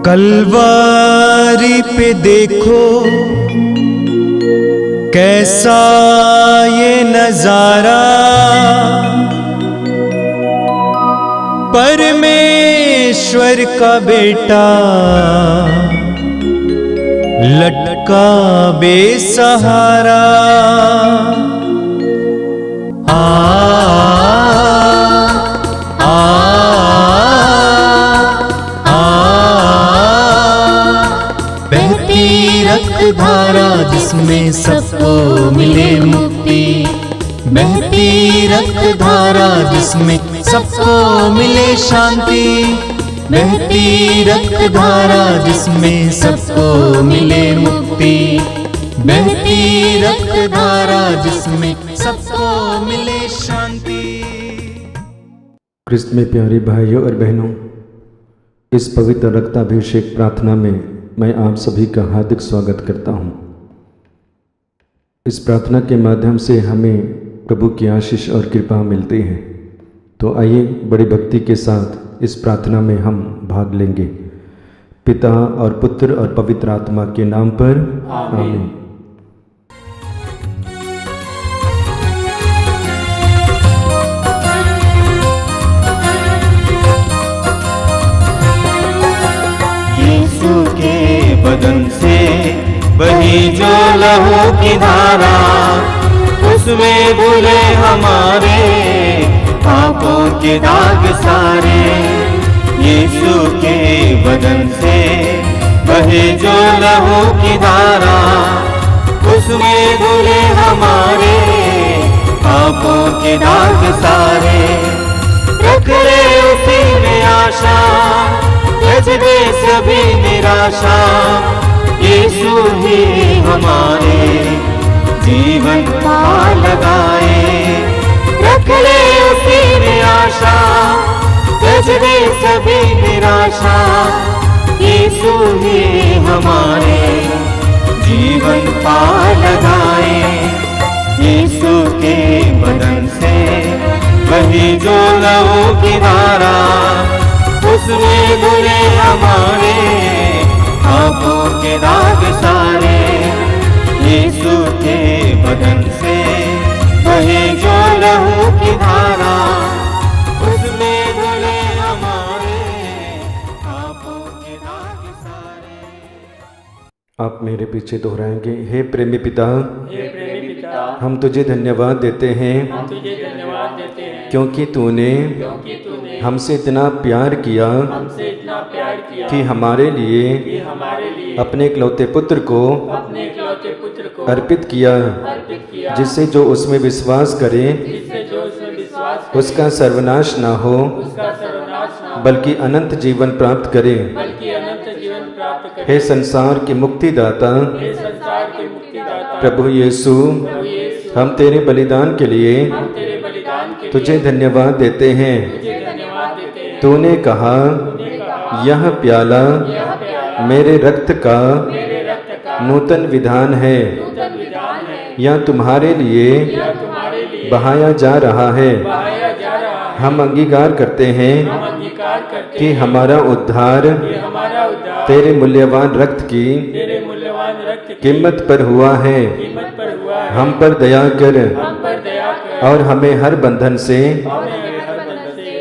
कलवारी पे देखो कैसा ये नजारा, परमेश्वर का बेटा लटका बेसहारा। बहती रक्त धारा जिसमें सबको मिले मुक्ति, बहती रक्त धारा जिसमें सबको मिले शांति, बहती रक्त धारा जिसमें सबको मिले मुक्ति, बहती रक्त धारा जिसमें सबको मिले शांति। क्रिस्त में प्यारे भाइयों और बहनों, इस पवित्र रक्ताभिषेक प्रार्थना में मैं आप सभी का हार्दिक स्वागत करता हूँ। इस प्रार्थना के माध्यम से हमें प्रभु की आशीष और कृपा मिलती है। तो आइए बड़ी भक्ति के साथ इस प्रार्थना में हम भाग लेंगे। पिता और पुत्र और पवित्र आत्मा के नाम पर आमीन। बदन से बही जो लहू की धारा, उसमें धुले हमारे पापों के दाग सारे। यीशु के बदन से बही जो लहू की धारा, उसमें धुले हमारे पापों के दाग सारे। रख ले उसी में आशा, दे सभी निराशा, यीशु ही हमारे जीवन का लगाए। रख ले उसी में आशा, दे सभी निराशा, यीशु ही हमारे जीवन का लगाए। यीशु के बदन से बही जो लहू की धारा, उसमें धुले हमारे पापों के दाग सारे। यीशु के बदन से बहे जो लहू की धारा, उसमें धुले हमारे पापों के दाग सारे। आप मेरे पीछे दोहराएंगे। हे प्रेमी पिता, हे प्रेमी पिता, हम तुझे धन्यवाद देते हैं, हम तुझे धन्यवाद देते हैं, क्योंकि तूने हमसे इतना प्यार किया हमसे इतना प्यार किया कि हमारे लिए अपने इकलौते पुत्र को अर्पित किया, जिससे जो उसमें विश्वास करे उसका सर्वनाश ना हो, बल्कि अनंत जीवन प्राप्त करे। हे संसार के मुक्तिदाता प्रभु यीशु, हम तेरे बलिदान के लिए तुझे धन्यवाद देते हैं। तूने कहा, यह प्याला मेरे रक्त का नूतन विधान है, यह तुम्हारे लिए बहाया जा रहा है। हम अंगीकार करते हैं कि हमारा उद्धार तेरे मूल्यवान रक्त की कीमत पर हुआ है। हम पर दया कर और हमें हर बंधन से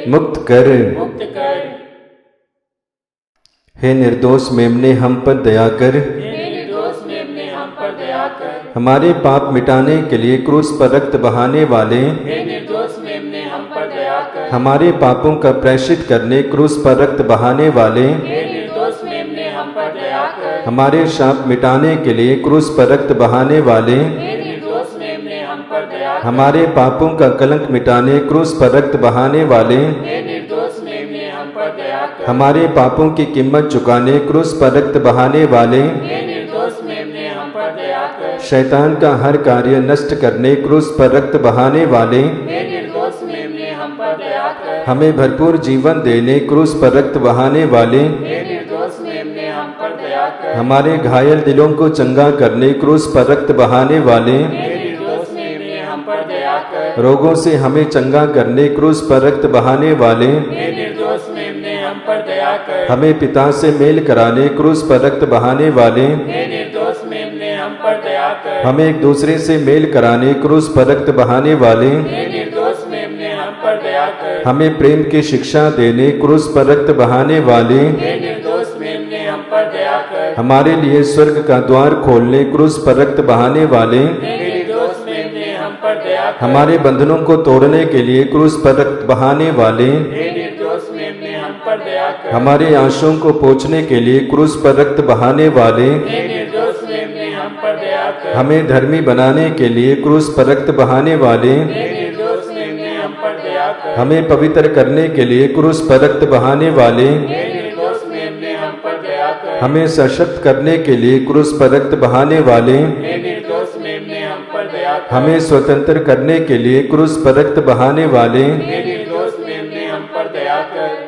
मुक्त कर। हे निर्दोष मेमने, हम पर दया कर। हमारे पाप मिटाने के लिए क्रूस पर रक्त बहाने वाले, हमारे पापों का प्रायश्चित करने क्रूस पर रक्त बहाने वाले, हमारे शाप मिटाने के लिए क्रूस पर रक्त बहाने वाले, हमारे पापों का कलंक मिटाने क्रूस पर रक्त बहाने वाले, हमारे पापों की कीमत चुकाने क्रूस पर रक्त बहाने वाले, शैतान का हर कार्य नष्ट करने क्रूस पर रक्त बहाने वाले, हमें भरपूर जीवन देने क्रूस पर रक्त बहाने वाले, हमारे घायल दिलों को चंगा करने क्रूस पर रक्त बहाने वाले, रोगों से हमें चंगा करने क्रूस पर रक्त बहाने वाले, निर्दोष मेमने हम पर दया कर। हमें पिता से मेल कराने क्रूस पर रक्त बहाने वाले, हे निर्दोष मेमने हम पर दया कर। हमें एक दूसरे से मेल कराने क्रूस पर रक्त बहाने वाले, हे निर्दोष मेमने हम पर दया कर। हमें प्रेम की शिक्षा देने क्रूस पर रक्त बहाने वाले, हे निर्दोष मेमने हम पर दया कर। हमारे लिए स्वर्ग का द्वार खोलने क्रूस पर रक्त बहाने वाले, हे निर्दोष मेमने हम पर दया कर। हमारे बंधनों को तोड़ने के लिए क्रूस पर रक्त बहाने वाले, हे निर्दोष मेमने हम पर दया कर। हमारे आंसुओं को पोंछने के लिए क्रूस पर रक्त बहाने वाले, हे निर्दोष मेमने हम पर दया कर। हमें धर्मी बनाने के लिए क्रूस पर रक्त बहाने वाले, हे निर्दोष मेमने हम पर दया कर। हमें पवित्र करने के लिए क्रूस पर रक्त बहाने वाले, हे निर्दोष मेमने हम पर दया कर। हमें सशक्त करने के लिए क्रूस पर रक्त बहाने वाले, हे निर्दोष मेमने हम पर दया कर। हमें स्वतंत्र करने के लिए क्रूस पर रक्त बहाने वाले, हे निर्दोष मेमने हम पर दया कर।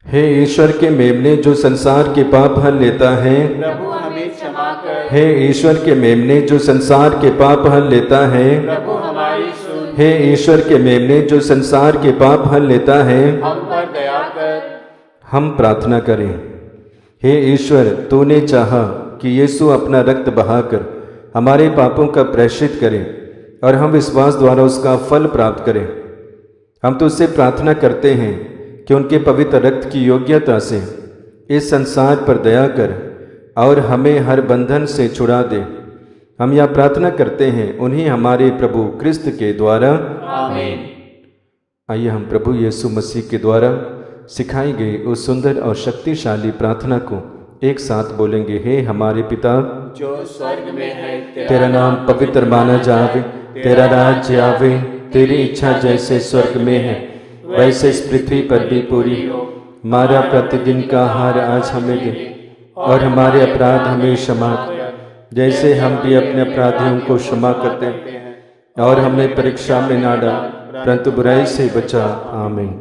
हे ईश्वर के मेमने जो संसार के पाप हल लेता है, प्रभु हमें क्षमा कर। हे ईश्वर के मेमने जो संसार के पाप हल लेता है, प्रभु हमारी सुन। हे ईश्वर के मेमने जो संसार के पाप हल लेता है, हम पर दया कर। हम प्रार्थना करें। हे ईश्वर, तूने चाहा कि यीशु अपना रक्त बहाकर हमारे पापों का प्रायश्चित करे और हम विश्वास द्वारा उसका फल प्राप्त करें। हम तुझसे प्रार्थना करते हैं कि उनके पवित्र रक्त की योग्यता से इस संसार पर दया कर और हमें हर बंधन से छुड़ा दे। हम यह प्रार्थना करते हैं उन्हीं हमारे प्रभु क्रिस्त के द्वारा, आमीन। आइए हम प्रभु यीशु मसीह के द्वारा सिखाई गई उस सुंदर और शक्तिशाली प्रार्थना को एक साथ बोलेंगे। हे हमारे पिता जो स्वर्ग में है, तेरा नाम पवित्र माना जावे, तेरा राज्य आवे, तेरी इच्छा जैसे स्वर्ग में है वैसे इस पृथ्वी पर भी पूरी हो। हमारा प्रतिदिन का आहार आज हमें दे और हमारे अपराध हमें क्षमा कर जैसे हम भी अपने अपराधियों को क्षमा करते हैं, और हमें परीक्षा में ना डाल परंतु बुराई से बचा। आमीन।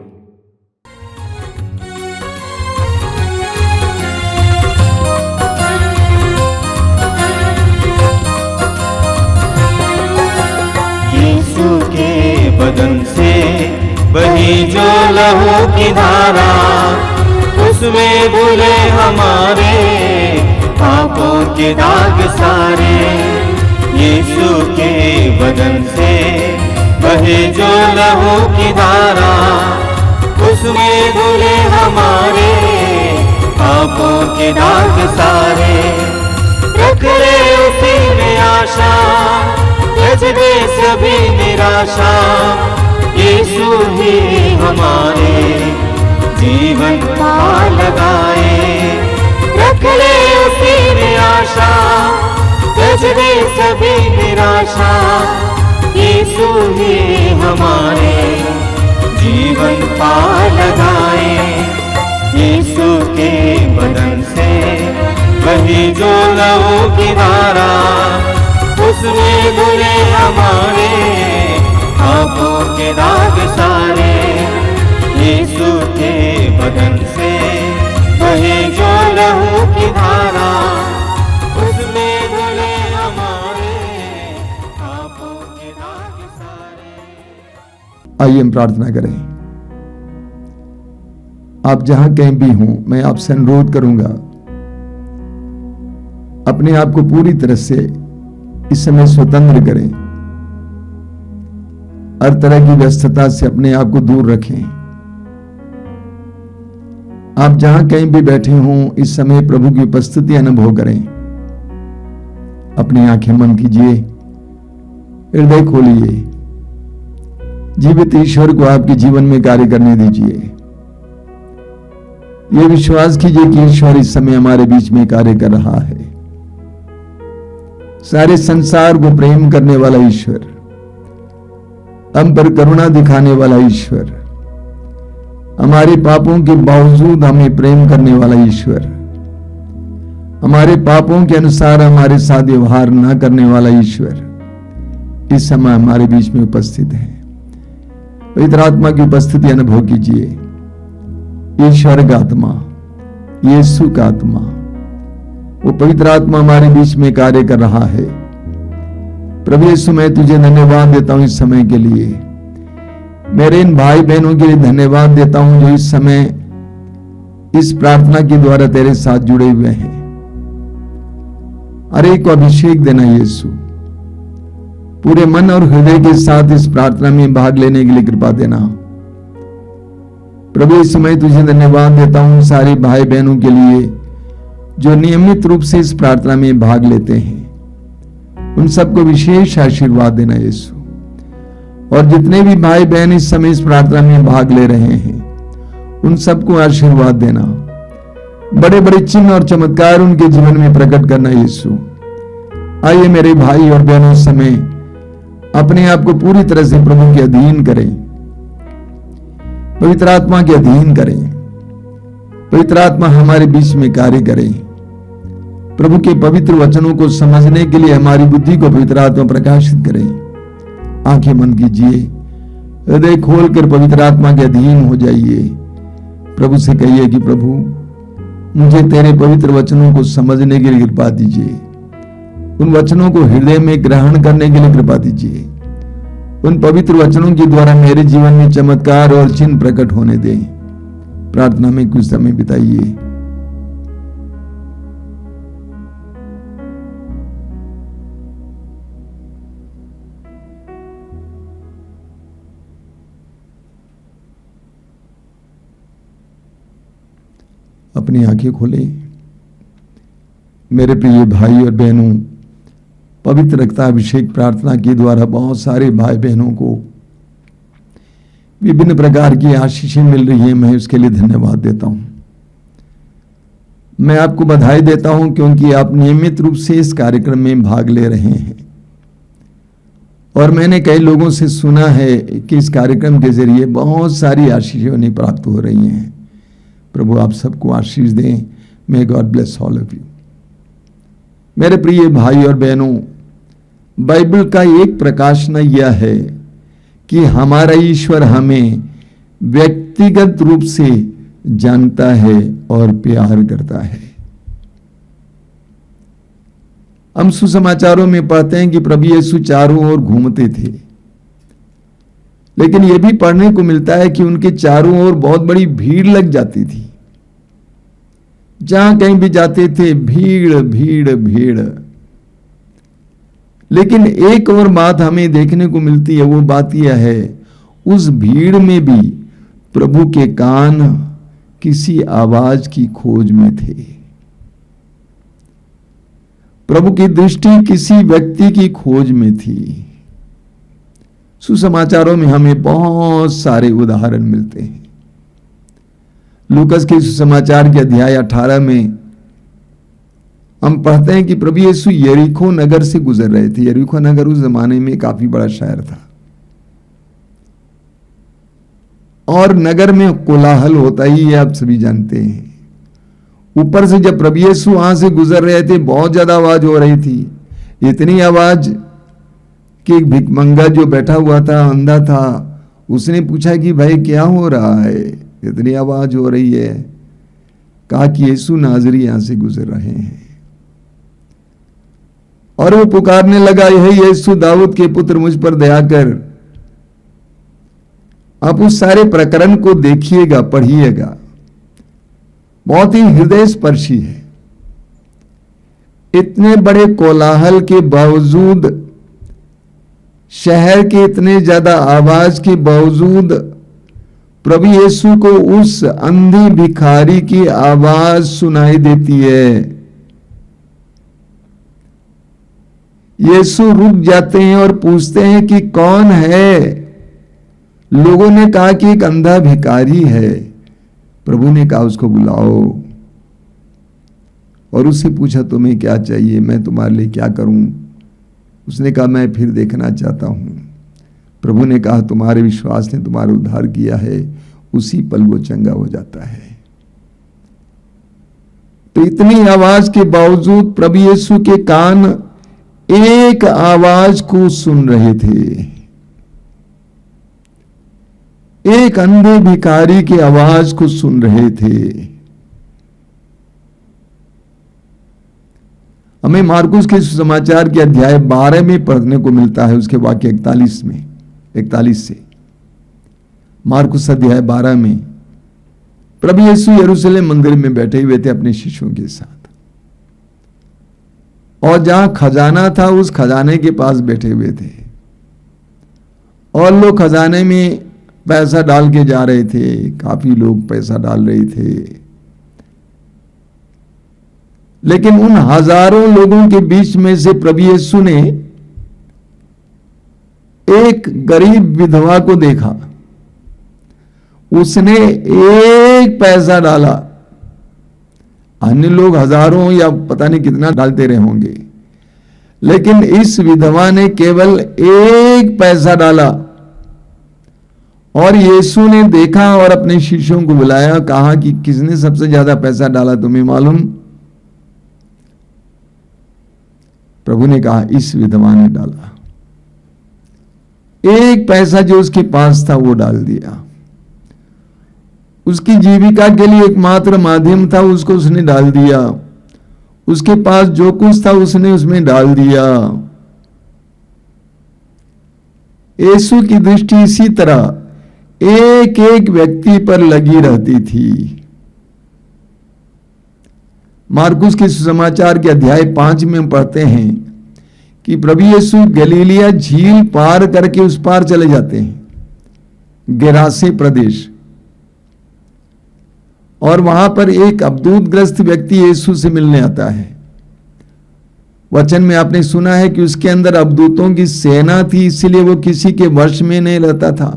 यीशु के बदन से बही जो लहू की धारा, उसमें धुले हमारे पापों के दाग सारे। यीशु के बदन से बही जो लहू की धारा, उसमें धुले हमारे पापों के दाग सारे। रख ले उसी में आशा, त्यज दे सभी निराशा। यीशु ही हमारे जीवन पार लगाए। रख ले उसी में आशा, त्यज दे सभी निराशा। यीशु ही हमारे जीवन पार लगाए। यीशु के बदन से वही जो लहू की धारा, उसमें धुले हमारे पापों के दाग सारे। यीशु के बदन से वही जो लहू की धारा, उसमें धुले हमारे पापों के दाग सारे। आइए हम प्रार्थना करें। आप जहां कहीं भी हों, मैं आपसे अनुरोध करूंगा अपने आप को पूरी तरह से इस समय स्वतंत्र करें। हर तरह की व्यस्तता से अपने आप को दूर रखें। आप जहां कहीं भी बैठे हों, इस समय प्रभु की उपस्थिति अनुभव करें। अपनी आंखें बंद कीजिए, हृदय खोलिए, जीवित ईश्वर को आपके जीवन में कार्य करने दीजिए। ये विश्वास कीजिए कि ईश्वर इस समय हमारे बीच में कार्य कर रहा है। सारे संसार को प्रेम करने वाला ईश्वर, हम पर करुणा दिखाने वाला ईश्वर, हमारे पापों के बावजूद हमें प्रेम करने वाला ईश्वर, हमारे पापों के अनुसार हमारे साथ व्यवहार न करने वाला ईश्वर इस समय हमारे बीच में उपस्थित है। पवित्र आत्मा की उपस्थिति अनुभव कीजिए। ईश्वर का आत्मा, यीशु का आत्मा, वो पवित्र आत्मा हमारे बीच में कार्य कर रहा है। प्रभु यीशु, मैं तुझे धन्यवाद देता हूं इस समय के लिए मेरे इन भाई बहनों के लिए धन्यवाद देता हूं जो इस समय इस प्रार्थना के द्वारा तेरे साथ जुड़े हुए हैं। अरे को अभिषेक देना यीशु, पूरे मन और हृदय के साथ इस प्रार्थना में भाग लेने के लिए कृपा देना। प्रभु इस समय तुझे धन्यवाद देता हूं सारे भाई बहनों के लिए जो नियमित रूप से इस प्रार्थना में भाग लेते हैं। उन सबको विशेष आशीर्वाद देना यीशु, और जितने भी भाई बहन इस समय इस प्रार्थना में भाग ले रहे हैं उन सबको आशीर्वाद देना। बड़े बड़े चिन्ह और चमत्कार उनके जीवन में प्रकट करना यीशु। आइए मेरे भाई और बहनों इस समय अपने आप को पूरी तरह से प्रभु के अधीन करें, पवित्र आत्मा के अधीन करें। पवित्र आत्मा हमारे बीच में कार्य करें। प्रभु के पवित्र वचनों को समझने के लिए हमारी बुद्धि को पवित्र आत्मा प्रकाशित करें। आंखें बंद कीजिए, हृदय खोलकर पवित्र आत्मा के अधीन हो जाइए। प्रभु से कहिए कि प्रभु मुझे तेरे पवित्र वचनों को समझने के लिए कृपा दीजिए, उन वचनों को हृदय में ग्रहण करने के लिए कृपा दीजिए। उन पवित्र वचनों के द्वारा मेरे जीवन में चमत्कार और चिन्ह प्रकट होने दें। प्रार्थना में कुछ समय बिताइए। अपनी आंखें खोलें। मेरे प्रिय भाई और बहनों, पवित्र रक्ताभिषेक प्रार्थना के द्वारा बहुत सारे भाई बहनों को विभिन्न प्रकार की आशीषें मिल रही हैं। मैं उसके लिए धन्यवाद देता हूं। मैं आपको बधाई देता हूं क्योंकि आप नियमित रूप से इस कार्यक्रम में भाग ले रहे हैं। और मैंने कई लोगों से सुना है कि इस कार्यक्रम के जरिए बहुत सारी आशीषें उन्हें प्राप्त हो रही हैं। प्रभु आप सबको आशीष दें। May God bless all of you. मेरे प्रिय भाई और बहनों, बाइबल का एक प्रकाशन यह है कि हमारा ईश्वर हमें व्यक्तिगत रूप से जानता है और प्यार करता है। हम सुसमाचारों में पढ़ते हैं कि प्रभु यीशु चारों ओर घूमते थे, लेकिन यह भी पढ़ने को मिलता है कि उनके चारों ओर बहुत बड़ी भीड़ लग जाती थी। जहां कहीं भी जाते थे भीड़ भीड़ भीड़। लेकिन एक और बात हमें देखने को मिलती है, वो बात यह है उस भीड़ में भी प्रभु के कान किसी आवाज की खोज में थे। प्रभु की दृष्टि किसी व्यक्ति की खोज में थी। सुसमाचारों में हमें बहुत सारे उदाहरण मिलते हैं। लूकस के सुसमाचार के अध्याय 18 में हम पढ़ते हैं कि प्रभु यीशु यरीको नगर से गुजर रहे थे। यरीको नगर उस जमाने में काफी बड़ा शहर था और नगर में कोलाहल होता ही है, आप सभी जानते हैं। ऊपर से जब प्रभु यीशु वहां से गुजर रहे थे बहुत ज्यादा आवाज हो रही थी। इतनी आवाज कि एक भिखमंगा जो बैठा हुआ था, अंधा था, उसने पूछा कि भाई क्या हो रहा है, इतनी आवाज हो रही है। कहा कि यीशु नाजरी यहां से गुजर रहे हैं। और वो पुकारने लगा, यही यीशु दाऊद के पुत्र मुझ पर दया कर। आप उस सारे प्रकरण को देखिएगा, पढ़िएगा, बहुत ही हृदय स्पर्शी है। इतने बड़े कोलाहल के बावजूद, शहर के इतने ज्यादा आवाज के बावजूद प्रभु यीशु को उस अंधी भिखारी की आवाज सुनाई देती है। यीशु रुक जाते हैं और पूछते हैं कि कौन है। लोगों ने कहा कि एक अंधा भिखारी है। प्रभु ने कहा उसको बुलाओ और उससे पूछा तुम्हें क्या चाहिए, मैं तुम्हारे लिए क्या करूं। उसने कहा मैं फिर देखना चाहता हूं। प्रभु ने कहा तुम्हारे विश्वास ने तुम्हारा उद्धार किया है। उसी पल वो चंगा हो जाता है। तो इतनी आवाज के बावजूद प्रभु यीशु के कान एक आवाज को सुन रहे थे, एक अंधे भिखारी की आवाज को सुन रहे थे। हमें मार्कुस के सुसमाचार के अध्याय 12 में पढ़ने को मिलता है, उसके वाक्य 41 से मार्कुस अध्याय 12 में प्रभु यीशु यरूशलेम मंदिर में बैठे हुए थे अपने शिष्यों के साथ, और जहां खजाना था उस खजाने के पास बैठे हुए थे, और लोग खजाने में पैसा डाल के जा रहे थे। काफी लोग पैसा डाल रहे थे, लेकिन उन हजारों लोगों के बीच में से प्रभु यीशु ने एक गरीब विधवा को देखा। उसने एक पैसा डाला, अन्य लोग हजारों या पता नहीं कितना डालते रहे होंगे, लेकिन इस विधवा ने केवल एक पैसा डाला। और यीशु ने देखा और अपने शिष्यों को बुलाया, कहा कि किसने सबसे ज्यादा पैसा डाला, तुम्हें मालूम? प्रभु ने कहा इस विधवा ने डाला। एक पैसा जो उसके पास था वो डाल दिया। उसकी जीविका के लिए एकमात्र माध्यम था, उसको उसने डाल दिया। उसके पास जो कुछ था उसने उसमें डाल दिया। यीशु की दृष्टि इसी तरह एक एक व्यक्ति पर लगी रहती थी। मार्कुस के सुसमाचार के अध्याय 5 में पढ़ते हैं कि प्रभु यीशु गलीलिया झील पार करके उस पार चले जाते हैं, गेरासे प्रदेश, और वहां पर एक अबदूतग्रस्त व्यक्ति यीशु से मिलने आता है। वचन में आपने सुना है कि उसके अंदर अबदूतों की सेना थी, इसलिए वो किसी के वश में नहीं रहता था।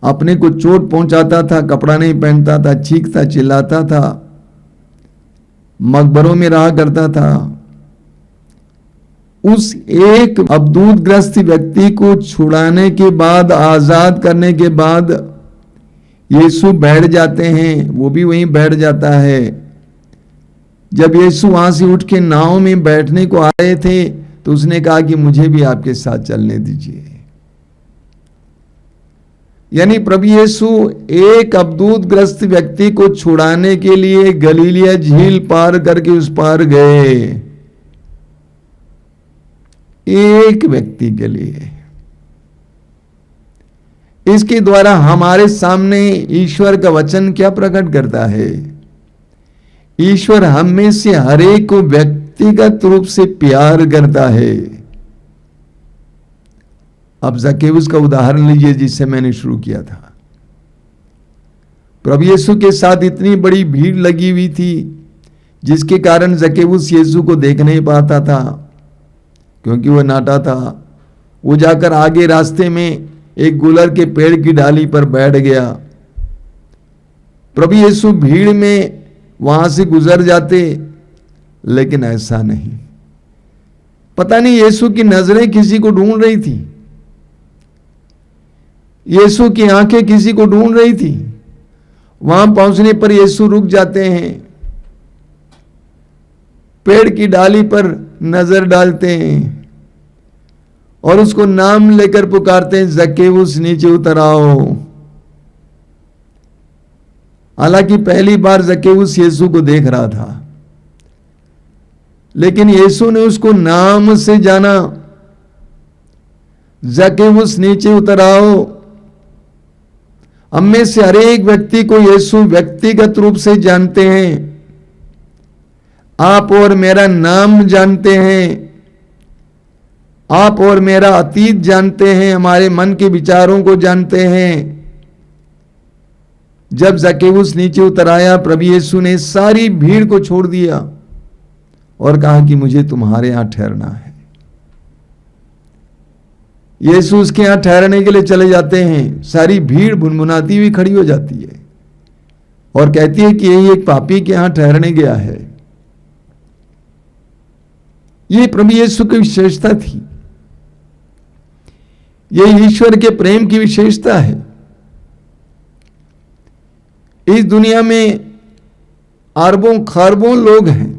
अपने को चोट पहुंचाता था, कपड़ा नहीं पहनता था, चीखता चिल्लाता था, मकबरों में रहा करता था। उस एक अबदूतग्रस्त व्यक्ति को छुड़ाने के बाद, आजाद करने के बाद यीशु बैठ जाते हैं, वो भी वहीं बैठ जाता है। जब यीशु वहां से उठ के नाव में बैठने को आए थे तो उसने कहा कि मुझे भी आपके साथ चलने दीजिए। यानी प्रभु यीशु एक अबदूतग्रस्त व्यक्ति को छुड़ाने के लिए गलीलिया झील पार करके उस पार गए, एक व्यक्ति के लिए। इसके द्वारा हमारे सामने ईश्वर का वचन क्या प्रकट करता है? ईश्वर हम में से हर एक को व्यक्तिगत रूप से प्यार करता है। अब ज़क्केउस का उदाहरण लीजिए जिससे मैंने शुरू किया था। प्रभु यीशु के साथ इतनी बड़ी भीड़ लगी हुई थी जिसके कारण ज़क्केउस यीशु को देख नहीं पाता था, क्योंकि वह नाटा था। वो जाकर आगे रास्ते में एक गुलर के पेड़ की डाली पर बैठ गया। प्रभु यीशु भीड़ में वहां से गुजर जाते, लेकिन ऐसा नहीं। पता नहीं यीशु की नजरें किसी को ढूंढ रही थी, यीशु की आंखें किसी को ढूंढ रही थी। वहां पहुंचने पर यीशु रुक जाते हैं, पेड़ की डाली पर नजर डालते हैं और उसको नाम लेकर पुकारते हैं, ज़क्केउस नीचे उतर आओ। हालांकि पहली बार ज़क्केउस यीशु को देख रहा था, लेकिन यीशु ने उसको नाम से जाना। ज़क्केउस नीचे उतर आओ। हम में से हर एक व्यक्ति को यीशु व्यक्तिगत रूप से जानते हैं। आप और मेरा नाम जानते हैं, आप और मेरा अतीत जानते हैं, हमारे मन के विचारों को जानते हैं। जब ज़क्केउस नीचे उतर आया, प्रभु यीशु ने सारी भीड़ को छोड़ दिया और कहा कि मुझे तुम्हारे यहां ठहरना है। यीशु उसके यहां ठहरने के लिए चले जाते हैं। सारी भीड़ भुनभुनाती हुई खड़ी हो जाती है और कहती है कि यही एक पापी के यहां ठहरने गया है। यह प्रभु यीशु की विशेषता थी, यह ईश्वर के प्रेम की विशेषता है। इस दुनिया में अरबों खरबों लोग हैं,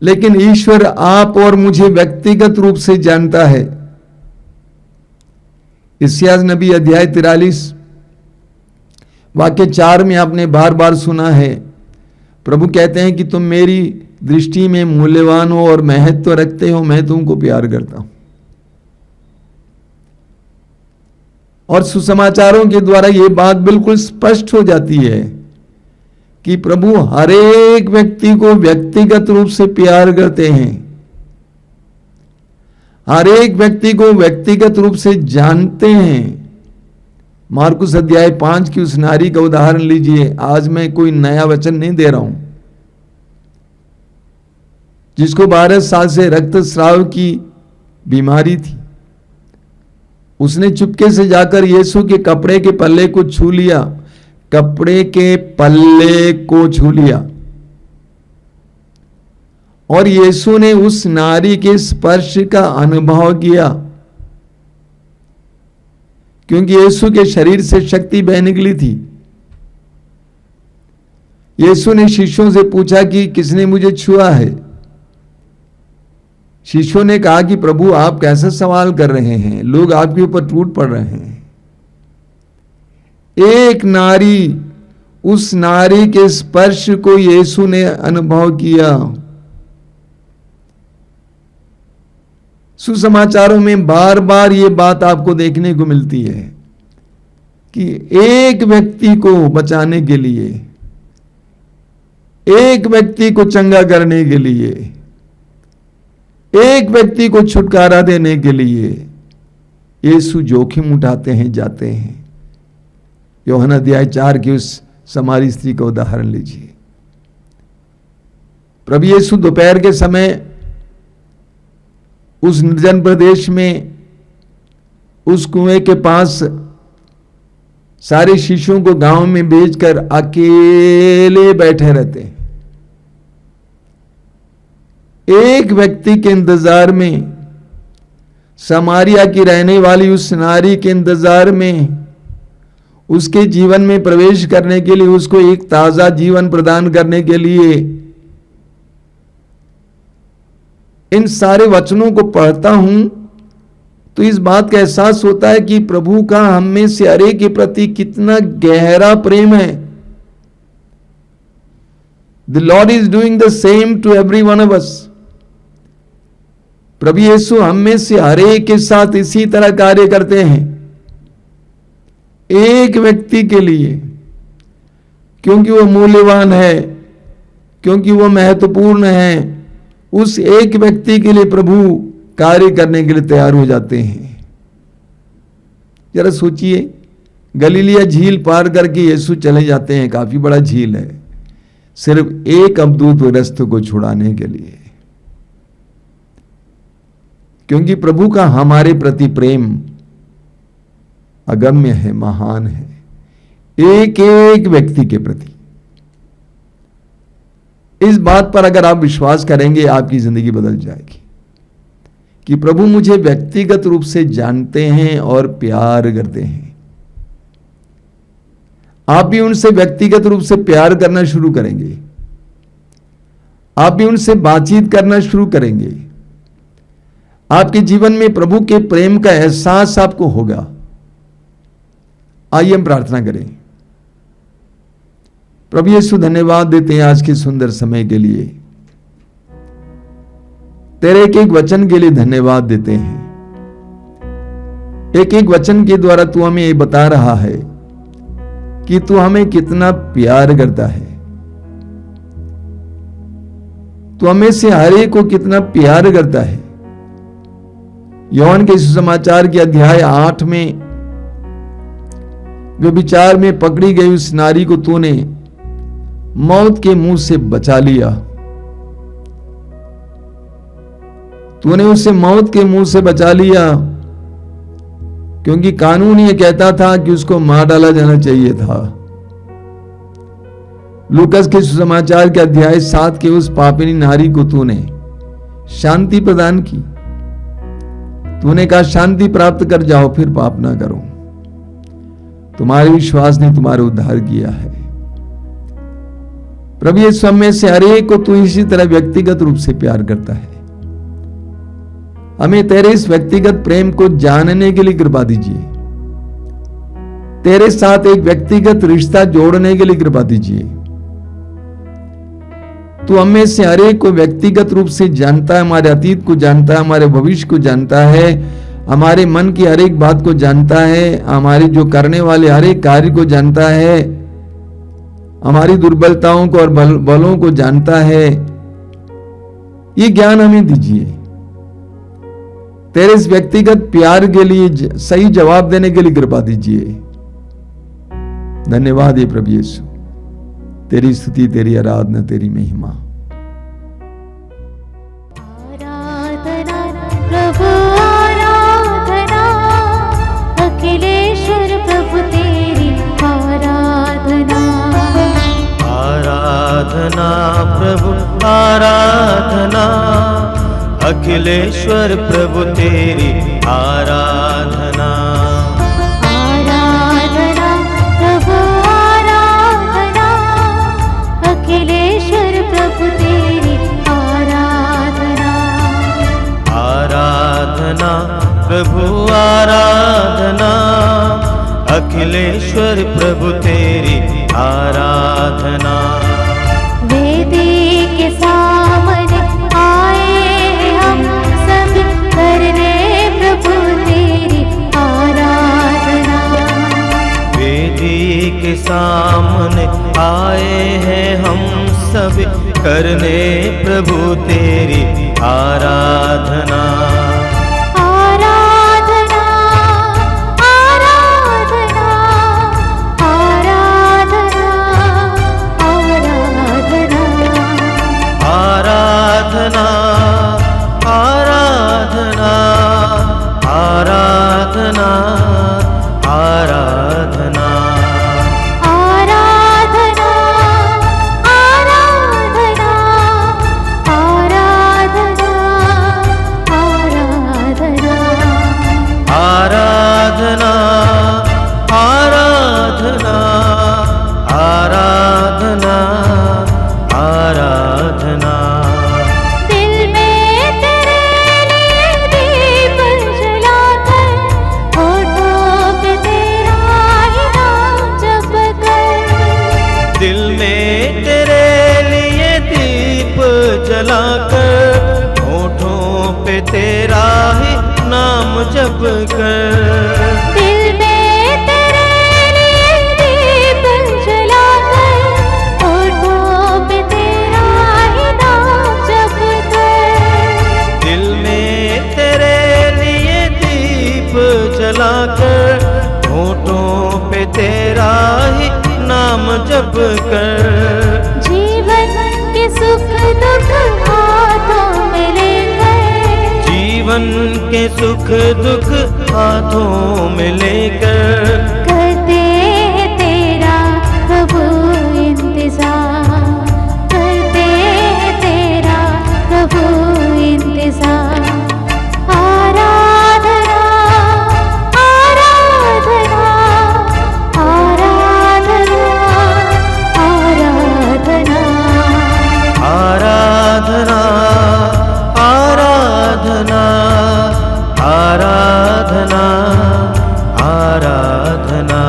लेकिन ईश्वर आप और मुझे व्यक्तिगत रूप से जानता है। इस्यास नबी अध्याय 43 वाक्य 4 में आपने बार बार सुना है, प्रभु कहते हैं कि तुम मेरी दृष्टि में मूल्यवान हो और महत्व रखते हो, मैं तुमको प्यार करता हूं। और सुसमाचारों के द्वारा यह बात बिल्कुल स्पष्ट हो जाती है कि प्रभु हर एक व्यक्ति को व्यक्तिगत रूप से प्यार करते हैं, हर एक व्यक्ति को व्यक्तिगत रूप से जानते हैं। मार्कुस अध्याय 5 की उस नारी का उदाहरण लीजिए। आज मैं कोई नया वचन नहीं दे रहा हूं, जिसको 12 साल से रक्तस्राव की बीमारी थी। उसने चुपके से जाकर यीशु के कपड़े के पल्ले को छू लिया, कपड़े के पल्ले को छू लिया, और यीशु ने उस नारी के स्पर्श का अनुभव किया, क्योंकि यीशु के शरीर से शक्ति बह निकली थी। यीशु ने शिष्यों से पूछा कि किसने मुझे छुआ है। शिष्यों ने कहा कि प्रभु आप कैसा सवाल कर रहे हैं, लोग आपके ऊपर टूट पड़ रहे हैं। एक नारी, उस नारी के स्पर्श को यीशु ने अनुभव किया। सुसमाचारों में बार बार ये बात आपको देखने को मिलती है कि एक व्यक्ति को बचाने के लिए, एक व्यक्ति को चंगा करने के लिए, एक व्यक्ति को छुटकारा देने के लिए यीशु जोखिम उठाते हैं, जाते हैं। यूहन्ना अध्याय 4 की उस समारी स्त्री का उदाहरण लीजिए। प्रभु यीशु दोपहर के समय उस निर्जन प्रदेश में उस कुएं के पास सारे शिष्यों को गांव में भेजकर अकेले बैठे रहते हैं। एक व्यक्ति के इंतजार में, समारिया की रहने वाली उस नारी के इंतजार में, उसके जीवन में प्रवेश करने के लिए, उसको एक ताजा जीवन प्रदान करने के लिए इन सारे वचनों को पढ़ता हूं तो इस बात का एहसास होता है कि प्रभु का हम में से हर एक के प्रति कितना गहरा प्रेम है। The Lord is doing the same to every one of us. प्रभु यीशु हम में से हर एक के साथ इसी तरह कार्य करते हैं, एक व्यक्ति के लिए, क्योंकि वो मूल्यवान है, क्योंकि वो महत्वपूर्ण है। उस एक व्यक्ति के लिए प्रभु कार्य करने के लिए तैयार हो जाते हैं। जरा सोचिए, गलीलिया झील पार करके यीशु चले जाते हैं, काफी बड़ा झील है, सिर्फ एक अवधूत ग्रस्त को छुड़ाने के लिए, क्योंकि प्रभु का हमारे प्रति प्रेम अगम्य है, महान है, एक एक व्यक्ति के प्रति। इस बात पर अगर आप विश्वास करेंगे, आपकी जिंदगी बदल जाएगी कि प्रभु मुझे व्यक्तिगत रूप से जानते हैं और प्यार करते हैं। आप भी उनसे व्यक्तिगत रूप से प्यार करना शुरू करेंगे, आप भी उनसे बातचीत करना शुरू करेंगे। आपके जीवन में प्रभु के प्रेम का एहसास आपको होगा। आइए हम प्रार्थना करें। प्रभु यीशु धन्यवाद देते हैं आज के सुंदर समय के लिए, तेरे एक एक वचन के लिए धन्यवाद देते हैं। एक एक वचन के द्वारा तू हमें ये बता रहा है कि तू हमें कितना प्यार करता है, तू हमें से हर एक को कितना प्यार करता है। यूहन्ना के सुसमाचार के अध्याय 8 में व्यभिचार में पकड़ी गई उस नारी को तूने मौत के मुंह से बचा लिया। तूने उसे मौत के मुंह से बचा लिया, क्योंकि कानून ये कहता था कि उसको मार डाला जाना चाहिए था। लूकास के सुसमाचार के अध्याय 7 के उस पापिनी नारी को तूने शांति प्रदान की। तूने कहा शांति प्राप्त कर जाओ, फिर पाप ना करो। तुम्हारे विश्वास ने तुम्हारा उद्धार किया है। प्रभु यीशु हम में से हर एक को तू इसी तरह व्यक्तिगत रूप से प्यार करता है। हमें तेरे इस व्यक्तिगत प्रेम को जानने के लिए कृपा दीजिए, तेरे साथ एक व्यक्तिगत रिश्ता जोड़ने के लिए कृपा दीजिए। तू हम में से हर एक को व्यक्तिगत रूप से जानता है, हमारे अतीत को जानता है, हमारे भविष्य को जानता है, हमारे मन की हर एक बात को जानता है, हमारी जो करने वाले हर एक कार्य को जानता है, हमारी दुर्बलताओं को और बलों को जानता है। ये ज्ञान हमें दीजिए। तेरे इस व्यक्तिगत प्यार के लिए सही जवाब देने के लिए कृपा दीजिए। धन्यवाद हे प्रभु यीशु, तेरी स्तुति, तेरी आराधना, तेरी महिमा। आराधना प्रभु आराधना, अखिलेश्वर प्रभु तेरी आराधना। आराधना प्रभु आराधना, अखिलेश्वर प्रभु तेरी आराधना। आराधना प्रभु आराधना, अखिलेश्वर प्रभु तेरी आराधना। आराधना प्रभु आराधना, अखिलेश्वर प्रभु तेरी आराधना। वेदी के सामने आए हम सब, करने प्रभु तेरी आराधना। वेदी के सामने आए हैं हम सब, करने प्रभु तेरी आराधना। आराधना आराधना आराधना आराधना। आराधना आराधना आराधना आराधना। आराधना आराधना आराधना आराधना। आराधना आराधना आराधना आराधना। दिल में तेरे लिए दीप जलाकर, होठों पे तेरा ही नाम जपकर। दिल में तेरे लिए दीप जलाकर, होठों पे तेरा ही नाम जप कर। दिल में तेरे लिए दीप जलाकर, होठों पे तेरा ही नाम जपकर। दिल में तेरे लिए दीप जलाकर, होठों पे तेरा ही नाम जप कर। जीवन के सुख दुख हाथों में लेकर, जीवन के सुख दुख हाथों में लेकर, करते हैं तेरा प्रभु इंतजार, करते हैं तेरा प्रभु इंतजार। आराधना आराधना आराधना आराधना। आराधना आराधना आराधना आराधना।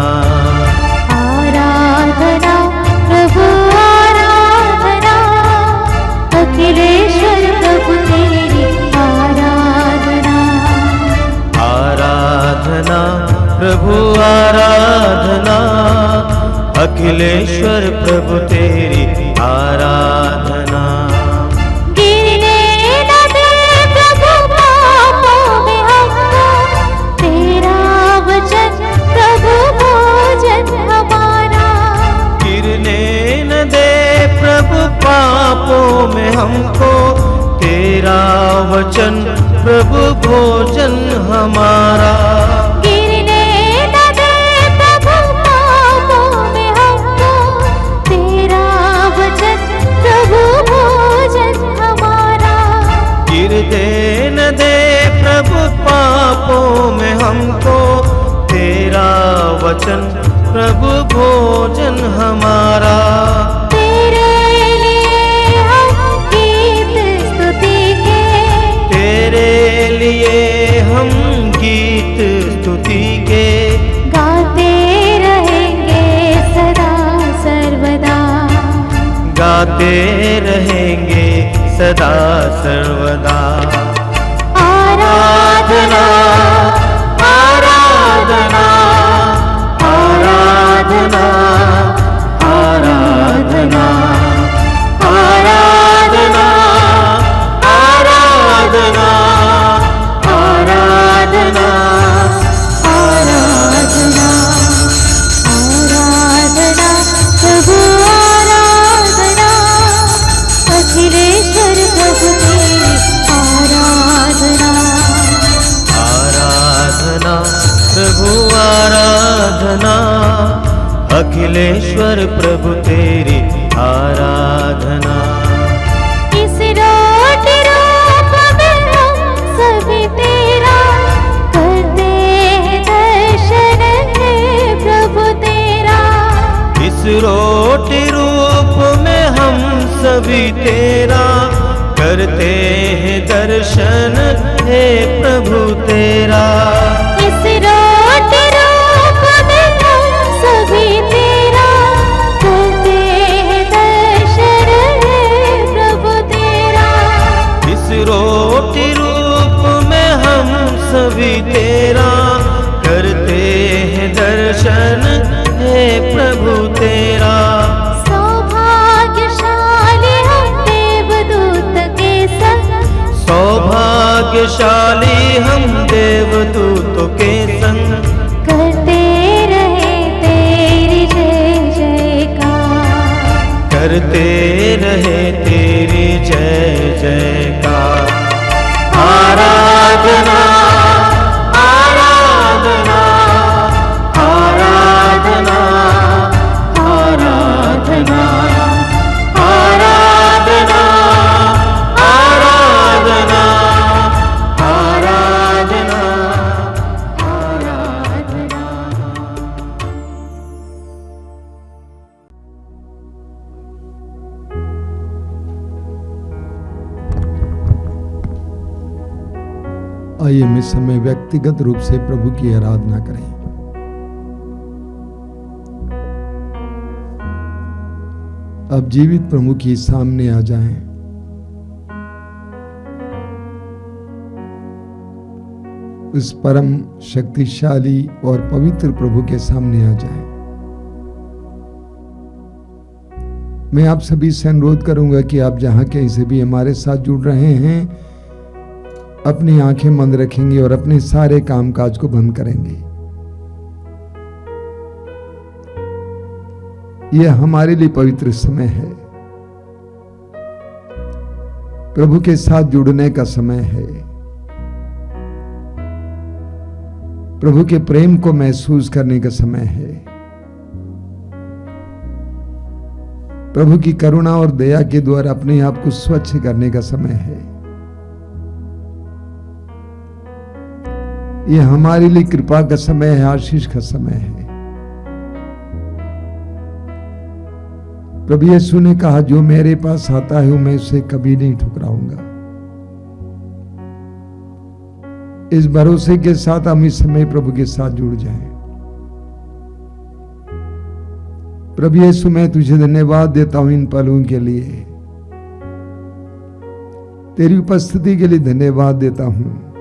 आराधना प्रभु आराधना, अखिलेश्वर प्रभु तेरी आराधना। आराधना प्रभु आराधना, अखिलेश्वर प्रभु तेरी आराधना। गिरने न दे प्रभु पापों में हमको, तेरा वचन प्रभु भोजन हमारा। गिरने न दे प्रभु पापों में हमको, तेरा वचन प्रभु भोजन हमारा। गिरने न दे प्रभु पापों में हमको, तेरा वचन प्रभु भोजन हमारा। गिरने न दे प्रभु पापों में हमको, तेरा वचन प्रभु भोजन हमारा। तेरे लिए हम गीत स्तुति के, तेरे लिए हम गीत स्तुति के, गाते रहेंगे सदा सर्वदा। गाते रहेंगे सदा सर्वदा। आराधना आराधना आराधना आराधना आराधना आराधना आराधना प्रभु आराधना अखिलेश्वर प्रभु तेरी आराधना आराधना प्रभु आराधना अखिलेश्वर प्रभु तेरी आराधना इस रोटी रूप में हम सभी तेरा करते हैं दर्शन है प्रभु तेरा इस रोटी रूप में हम सभी तेरा करते हैं दर्शन हे प्रभु तेरा इस रोटी रूप में हम सभी तेरा करते हैं दर्शन है प्रभु तेरा इस रोटी रूप में हम सभी तेरा करते हैं दर्शन हे प्रभु तेरा सौभाग्यशाली हम देवदूत के संग सौभाग्यशाली हम देवदूतों के संग करते रहे तेरी जय जयकार करते रहे तेरी जय जयकार आराधना आराधना आराधना आराधना आराधना आराधना आराधना आराधना आइए हम इस समय व्यक्तिगत रूप से प्रभु की आराधना करें। अब जीवित प्रभु के सामने आ जाएं। उस परम शक्तिशाली और पवित्र प्रभु के सामने आ जाएं। मैं आप सभी से अनुरोध करूंगा कि आप जहां कहीं से भी हमारे साथ जुड़ रहे हैं, अपनी आंखें बंद रखेंगे और अपने सारे कामकाज को बंद करेंगे। यह हमारे लिए पवित्र समय है, प्रभु के साथ जुड़ने का समय है, प्रभु के प्रेम को महसूस करने का समय है, प्रभु की करुणा और दया के द्वारा अपने आप को स्वच्छ करने का समय है। यह हमारे लिए कृपा का समय है, आशीष का समय है। प्रभु यीशु ने कहा, जो मेरे पास आता है मैं उसे कभी नहीं ठुकराऊंगा। इस भरोसे के साथ हम इस समय प्रभु के साथ जुड़ जाएं। प्रभु यीशु मैं तुझे धन्यवाद देता हूं इन पलों के लिए, तेरी उपस्थिति के लिए धन्यवाद देता हूं।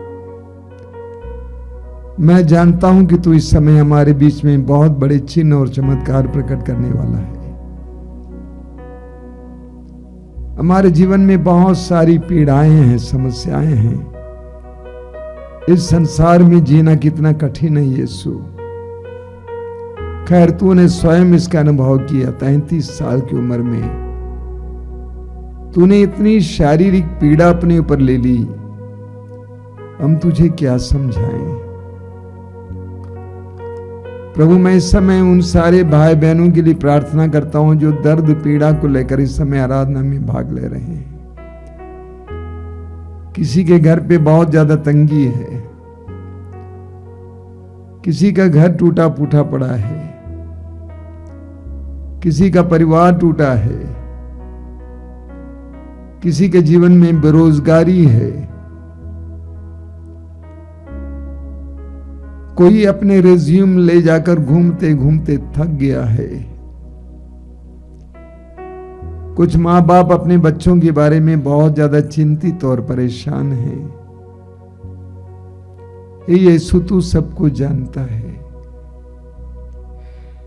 मैं जानता हूं कि तू इस समय हमारे बीच में बहुत बड़े चिन्ह और चमत्कार प्रकट करने वाला है। हमारे जीवन में बहुत सारी पीड़ाएं हैं, समस्याएं हैं। इस संसार में जीना कितना कठिन है यीशु। खैर तूने स्वयं इसका अनुभव किया। 33 साल की उम्र में तूने इतनी शारीरिक पीड़ा अपने ऊपर ले ली, हम तुझे क्या समझाएं। प्रभु मैं इस समय उन सारे भाई बहनों के लिए प्रार्थना करता हूं जो दर्द पीड़ा को लेकर इस समय आराधना में भाग ले रहे हैं। किसी के घर पे बहुत ज्यादा तंगी है, किसी का घर टूटा फूटा पड़ा है, किसी का परिवार टूटा है, किसी के जीवन में बेरोजगारी है, कोई अपने रिज्यूम ले जाकर घूमते घूमते थक गया है। कुछ माँ बाप अपने बच्चों के बारे में बहुत ज्यादा चिंतित और परेशान हैं। यीशु तू सब कुछ जानता है।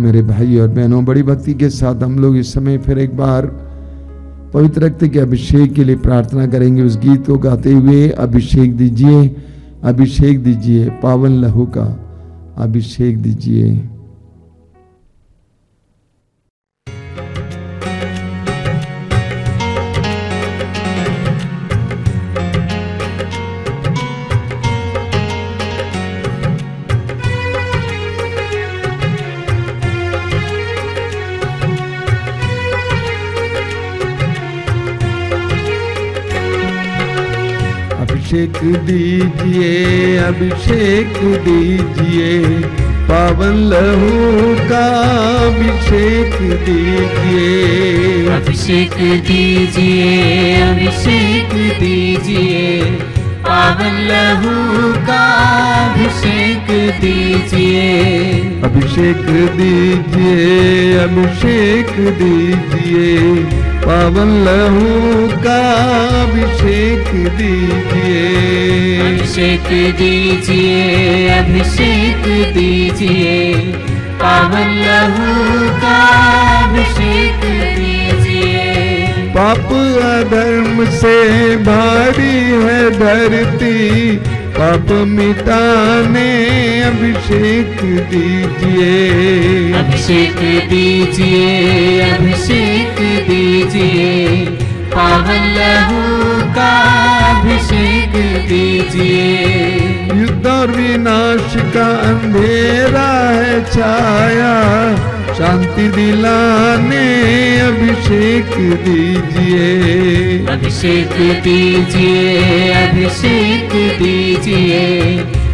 मेरे भाई और बहनों, बड़ी भक्ति के साथ हम लोग इस समय फिर एक बार पवित्र रक्त के अभिषेक के लिए प्रार्थना करेंगे। उस गीत को गाते हुए अभिषेक दीजिए, अभिषेक दीजिए, पावन लहू का अभिषेक दीजिए। अभिषेक दीजिए, अभिषेक दीजिए, पावन लहू का अभिषेक दीजिए। अभिषेक दीजिए, अभिषेक दीजिए, पावन लहू का अभिषेक दीजिए। अभिषेक दीजिए, अभिषेक दीजिए, पावन लहू का अभिषेक दीजिए। अभिषेक दीजिए, अभिषेक दीजिए, पावन लहू का अभिषेक दीजिए। पाप अधर्म से भारी है धरती, पाप मिटाने अभिषेक दीजिए। अभिषेक दीजिए, अभिषेक दीजिए, पावन लहू का अभिषेक दीजिए। युद्ध और विनाश का अंधेरा है छाया, शांति दिलाने अभिषेक दीजिए। अभिषेक दीजिए, अभिषेक दीजिए,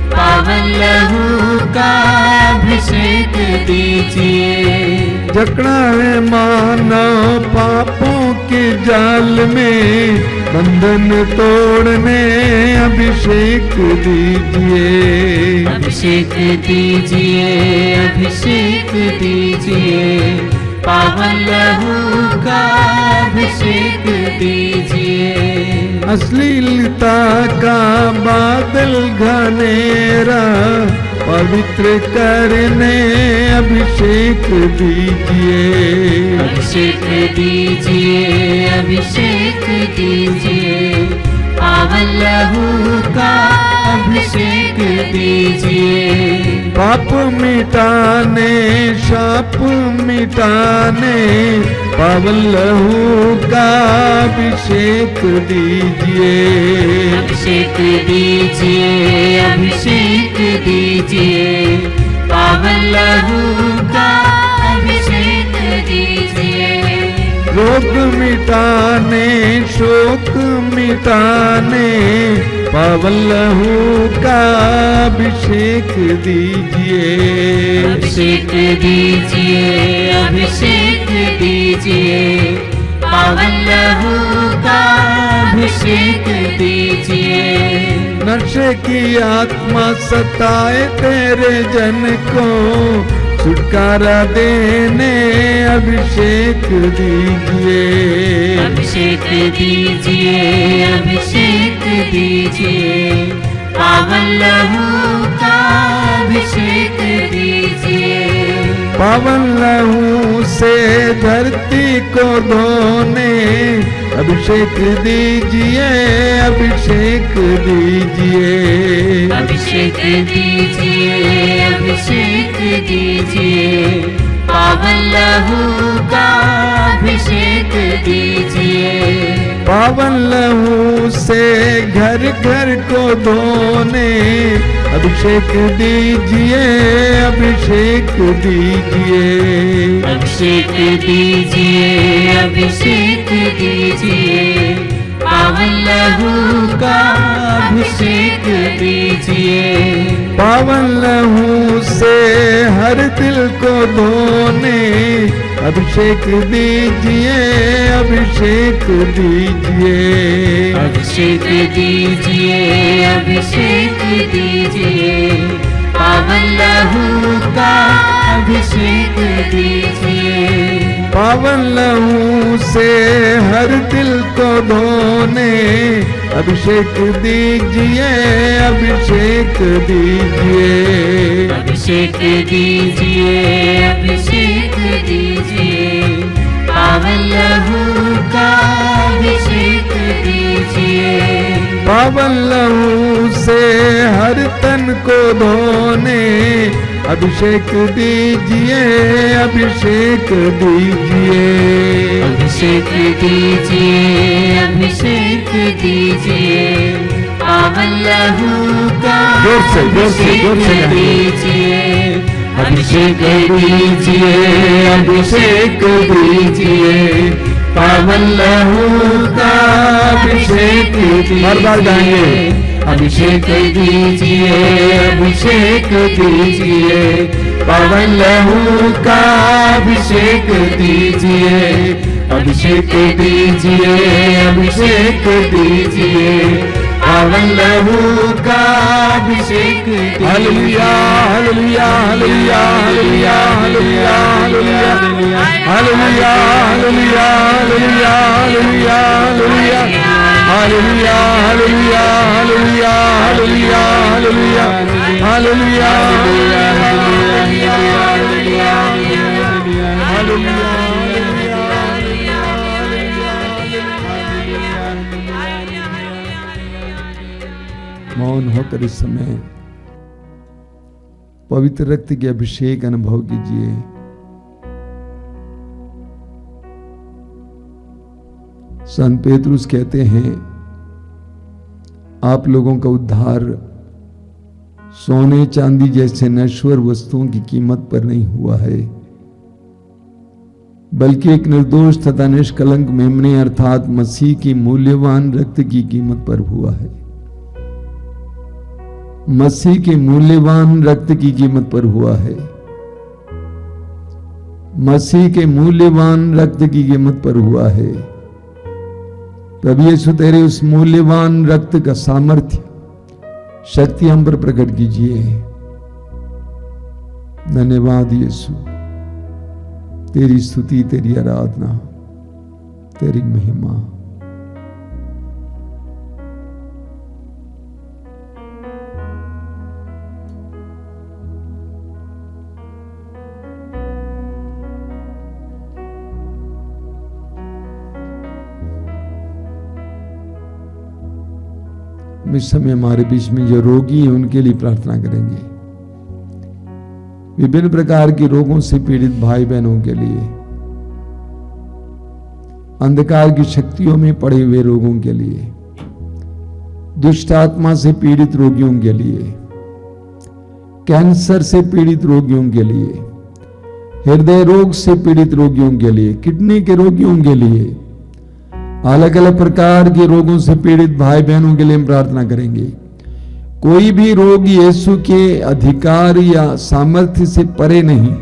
पावन लहू का अभिषेक दीजिए। जकड़ा है मानव पापों के जाल में, बंधन तोड़ने अभिषेक दीजिए। अभिषेक दीजिए, अभिषेक दीजिए, पावन लहू का अभिषेक दीजिए। अश्लीलता का बादल घनेरा पवित्र करने अभिषेक दीजिए। अभिषेक दीजिए, अभिषेक दीजिए, पावन लहू का अभिषेक दीजिए। पाप मिटाने, शाप मिटाने, पावन लहू का अभिषेक दीजिए। अभिषेक दीजिए, अभिषेक दीजिए, पावन लहू का अभिषेक दीजिए। रोग मिटाने, शोक मिटाने, पावन लहू का अभिषेक दीजिए। अभिषेक दीजिए, अभिषेक दीजिए, पावन लहू का अभिषेक दीजिए। नशे की आत्मा सताए तेरे जन को, छुटकारा देने अभिषेक दीजिए। अभिषेक दीजिए, अभिषेक दीजिए, पावन लहू का अभिषेक दीजिए। पावन लहू से धरती को धोने अभिषेक दीजिए, अभिषेक दीजिए। अभिषेक दीजिए, अभिषेक दीजिए, पावन लहू का अभिषेक दीजिए। पावन लहू से घर घर को धोने अभिषेक दीजिए, अभिषेक दीजिए। अभिषेक दीजिए, अभिषेक दीजिए, पावन लहू का अभिषेक दीजिए। पावन लहू से हर दिल को धोने अभिषेक दीजिए, अभिषेक दीजिए। अभिषेक दीजिए, अभिषेक दीजिए, पावन लहू का अभिषेक दीजिए। पावन लहू से हर दिल को धोने अभिषेक दीजिए, अभिषेक दीजिए। अभिषेक दीजिए, अभिषेक दीजिए, पावन लहू का अभिषेक दीजिए। पावन लहू से हर तन को धोने अभिषेक दीजिए, अभिषेक दीजिए। अभिषेक दीजिए, अभिषेक दीजिए, पावन लहू का जोर से अभिषेक दीजिए। अभिषेक दीजिए, अभिषेक दीजिए, पावन लहू का अभिषेक दीजिए। बार बार गाएंगे। अभिषेक दीजिए, अभिषेक दीजिए, पावन लहू का अभिषेक दीजिए। अभिषेक दीजिए, अभिषेक दीजिए, पावन लहू का अभिषेक दीजिए। Hallelujah hallelujah hallelujah hallelujah hallelujah hallelujah hallelujah hallelujah hallelujah hallelujah hallelujah hallelujah hallelujah hallelujah hallelujah hallelujah मौन होकर इस समय पवित्र रक्त के अभिषेक अनुभव कीजिए। संत पेतरुस कहते हैं, आप लोगों का उद्धार सोने चांदी जैसे नश्वर वस्तुओं की कीमत पर नहीं हुआ है, बल्कि एक निर्दोष तथा निष्कलंक मेमने अर्थात मसीह की मूल्यवान रक्त की कीमत पर हुआ है। मसीह के मूल्यवान रक्त की कीमत पर हुआ है। मसीह के मूल्यवान रक्त की कीमत पर हुआ है। प्रभु यीशु तेरे उस मूल्यवान रक्त का सामर्थ्य शक्ति हम पर प्रकट कीजिए। धन्यवाद यीशु, तेरी स्तुति, तेरी आराधना, तेरी महिमा। इस समय हमारे बीच में जो रोगी हैं उनके लिए प्रार्थना करेंगे। विभिन्न प्रकार के रोगों से पीड़ित भाई बहनों के लिए, अंधकार की शक्तियों में पड़े हुए रोगों के लिए, दुष्ट आत्मा से पीड़ित रोगियों के लिए, कैंसर से पीड़ित रोगियों के लिए, हृदय रोग से पीड़ित रोगियों के लिए, किडनी के रोगियों के लिए, अलग अलग प्रकार के रोगों से पीड़ित भाई बहनों के लिए हम प्रार्थना करेंगे। कोई भी रोग यीशु के अधिकार या सामर्थ्य से परे नहीं।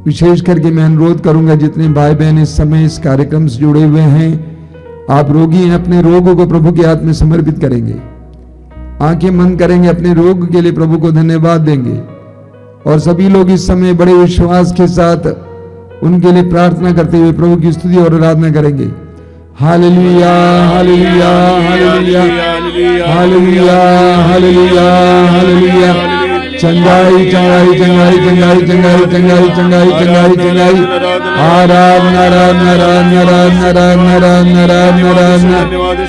विशेष करके मैं अनुरोध करूंगा, जितने भाई बहन इस समय इस कार्यक्रम से जुड़े हुए हैं, आप रोगी हैं, अपने रोगों को प्रभु के हाथ में समर्पित करेंगे, आंखें बंद करेंगे, अपने रोग के लिए प्रभु को धन्यवाद देंगे। और सभी लोग इस समय बड़े विश्वास के साथ उनके लिए प्रार्थना करते हुए प्रभु की स्तुति और आराधना करेंगे। Hallelujah hallelujah hallelujah hallelujah hallelujah hallelujah. चंगाई चंगाई चंगाई चंगाई चंगाई चंगाई चंगाई चंगाई चंगाई। आराधना आराधना आराधना आराधना आराधना आराधना आराधना।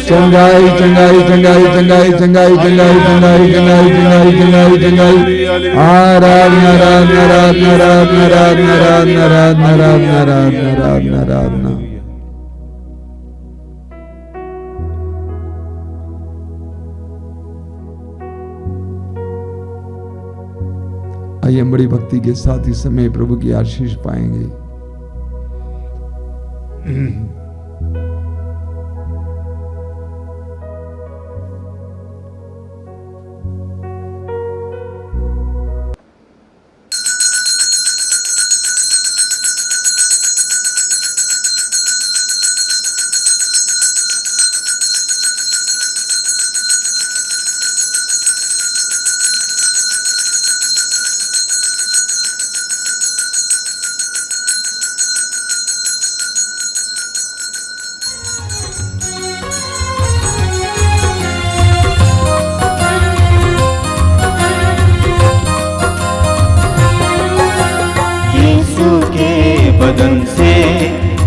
चंगाई चंगाई चंगाई चंगाई चंगाई चंगाई चंगाई चंगाई चंगाई चंगाई चंगाई। आराधना आराधना आराधना आराधना आराधना आराधना आराधना आराधना आराधना आराधना आराधना। आइए हम बड़ी भक्ति के साथ इस समय प्रभु की आशीष पाएंगे। बदन से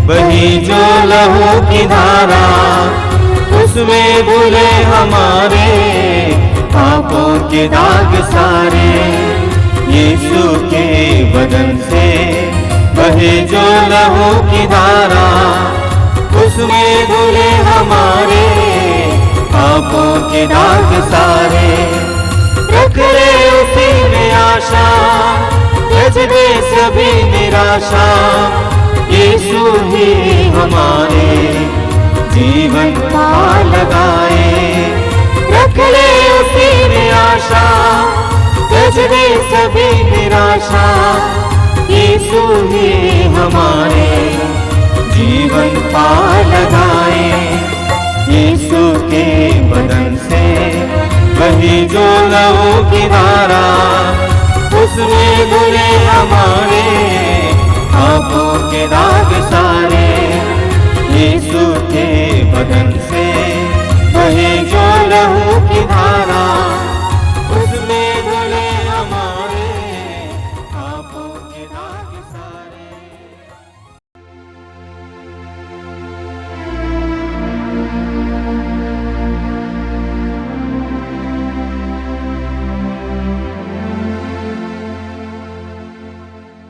बही जो लहू की धारा, उसमें धुले हमारे पापों के दाग सारे। यीशु के बदन से बहे जो लहू की धारा, उसमें धुले हमारे पापों के दाग सारे। रख ले उसी में आशा, त्यज दे सभी निराशा, यीशु ही हमारे जीवन पार लगाए। रख ले उसी में आशा, त्यज दे सभी निराशा, यीशु ही हमारे जीवन पार लगाए। यीशु के बदन से बही जो लहू की धारा, उसमें धुले हमारे पापों के दाग सारे। यीशु के बदन से